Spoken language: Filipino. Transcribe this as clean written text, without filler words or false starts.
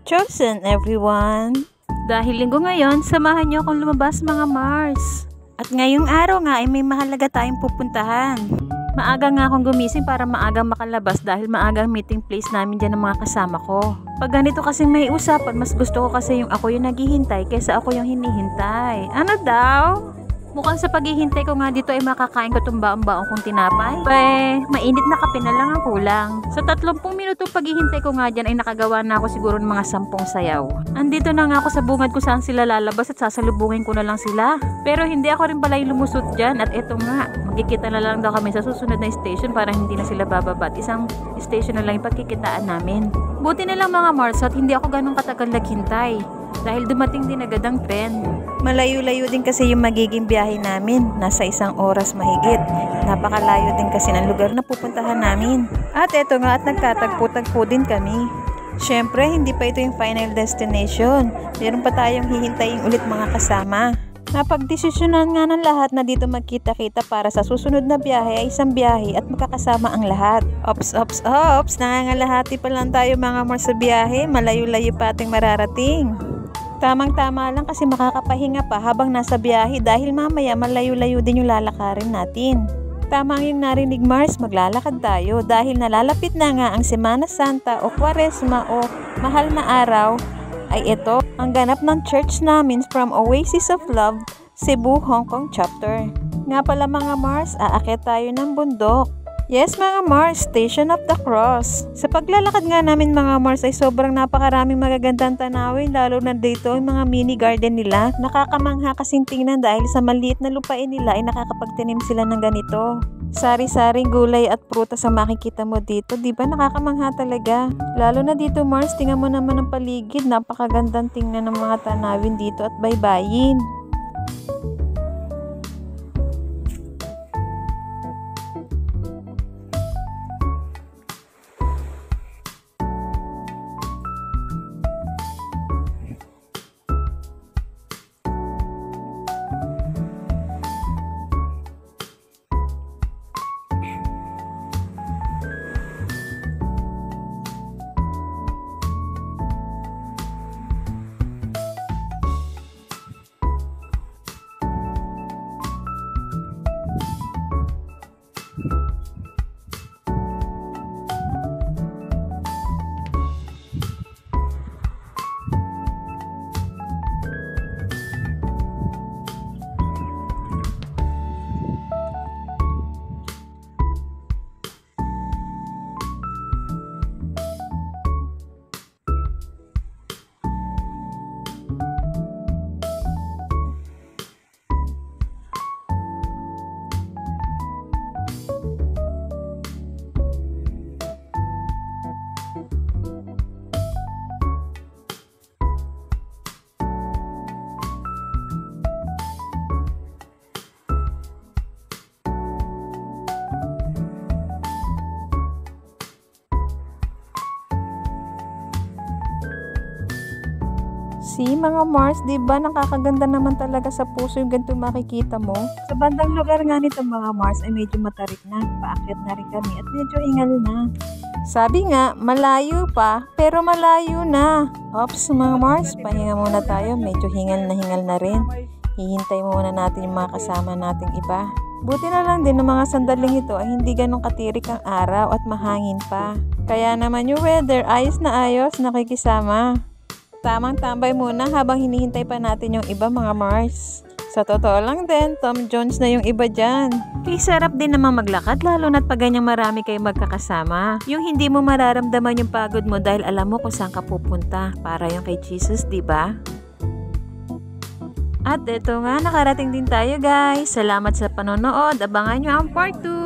Chosen everyone! Dahil linggo ngayon, samahan niyo akong lumabas mga Mars. At ngayong araw nga ay may mahalaga tayong pupuntahan. Maaga nga akong gumising para maagang makalabas dahil maagang meeting place namin dyan ng mga kasama ko. Pag ganito kasing may usapan, mas gusto ko kasi yung ako yung naghihintay kaysa ako yung hinihintay. Ano daw? Mukhang sa paghihintay ko nga dito ay makakain ko itong baong-baong kong tinapay. Mainit na kape na lang ang kulang. Sa 30 minutong paghihintay ko nga dyan ay nakagawa na ako siguro ng mga 10 sayaw. Andito na nga ako sa bungad kung saan sila lalabas at sasalubungin ko na lang sila. Pero hindi ako rin pala yung lumusot dyan at eto nga, magkikita na lang daw kami sa susunod na station para hindi na sila bababa at isang station na lang yung pagkikitaan namin. Buti na lang mga Mars at hindi ako ganun katagal naghintay. Dahil dumating din agad ang tren. Malayo-layo din kasi yung magiging biyahe namin. Nasa 1 oras mahigit. Napakalayo din kasi ng lugar na pupuntahan namin. At eto nga at nagtatagpo-tagpo din kami. Syempre, hindi pa ito yung final destination. Meron pa tayong hihintayin ulit mga kasama. Napagdesisyonan nga ng lahat na dito magkita-kita para sa susunod na biyahe ay isang biyahe at magkakasama ang lahat. Ops! Nangangalahati pa lang tayo mga Mars sa biyahe. Malayo-layo pa ating mararating. Tamang-tama lang kasi makakapahinga pa habang nasa biyahe dahil mamaya malayo-layo din yung lalakarin natin. Tamang yung narinig Mars, maglalakad tayo dahil nalalapit na nga ang Semana Santa o Kwaresma o mahal na araw ay ito ang ganap ng church namin from Oasis of Love, Cebu, Hong Kong chapter. Nga pala mga Mars, aakyat tayo ng bundok. Yes mga Mars, Station of the Cross. Sa paglalakad nga namin mga Mars ay sobrang napakaraming magagandang tanawin lalo na dito yung mga mini garden nila. Nakakamangha kasing tingnan dahil sa maliit na lupain nila ay nakakapagtanim sila ng ganito. Sari-saring gulay at prutas ang makikita mo dito, di ba nakakamangha talaga? Lalo na dito Mars, tingnan mo naman ang paligid, napakagandang tingnan ng mga tanawin dito at baybayin. See, mga Mars, di ba nakakaganda naman talaga sa puso yung ganito makikita mo? Sa bandang lugar nga nito mga Mars ay medyo matarik na. Paakyat na rin kami at medyo hingal na. Sabi nga, malayo pa, pero malayo na. Ops, mga Mars, pahinga muna tayo. Medyo hingal na rin. Hihintay muna natin yung mga kasama nating iba. Buti na lang din ng mga sandaling ito ay hindi ganong katirik ang araw at mahangin pa. Kaya naman yung weather, ayos na ayos, nakikisama. Tamang tambay muna habang hinihintay pa natin yung iba mga Mars. Sa totoo lang din, Tom Jones na yung iba dyan. Kaya sarap din naman maglakad lalo na't pag ganyang marami kayo magkakasama. Yung hindi mo mararamdaman yung pagod mo dahil alam mo kung saan ka pupunta. Para yung kay Jesus, diba? At eto nga, nakarating din tayo guys. Salamat sa panonood. Abangan nyo ang part 2.